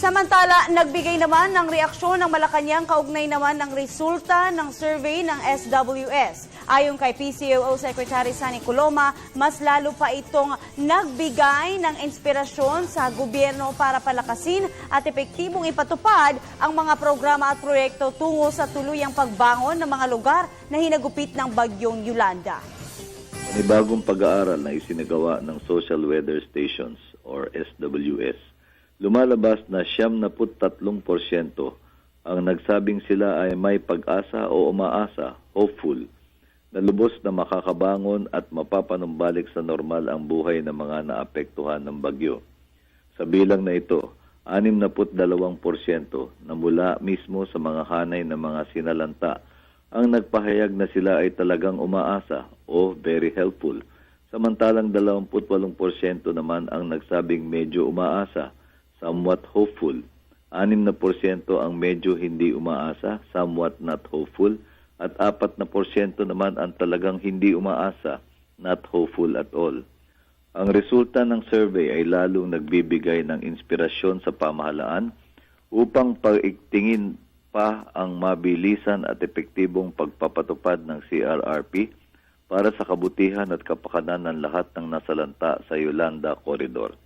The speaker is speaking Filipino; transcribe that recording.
Samantala, nagbigay naman ng reaksyon ng Malacanang kaugnay naman ng resulta ng survey ng SWS. Ayon kay PCOO Secretary Sunny Coloma, mas lalo pa itong nagbigay ng inspirasyon sa gobyerno para palakasin at epektibong ipatupad ang mga programa at proyekto tungo sa tuluyang pagbangon ng mga lugar na hinagupit ng bagyong Yolanda. Panibagong pag-aaral na isinagawa ng Social Weather Stations or SWS, lumalabas na 73% ang nagsabing sila ay may pag-asa o umaasa, hopeful, na lubos na makakabangon at mapapanumbalik sa normal ang buhay ng mga naapektuhan ng bagyo. Sa bilang na ito, 62% na mula mismo sa mga hanay ng mga sinalanta ang nagpahayag na sila ay talagang umaasa o very helpful. Samantalang 28% naman ang nagsabing medyo umaasa, somewhat hopeful. 6% ang medyo hindi umaasa, somewhat not hopeful. At 4% naman ang talagang hindi umaasa, not hopeful at all. Ang resulta ng survey ay lalong nagbibigay ng inspirasyon sa pamahalaan upang paigtingin pa ang mabilisan at epektibong pagpapatupad ng CRRP para sa kabutihan at kapakanan ng lahat ng nasalanta sa Yolanda Corridor.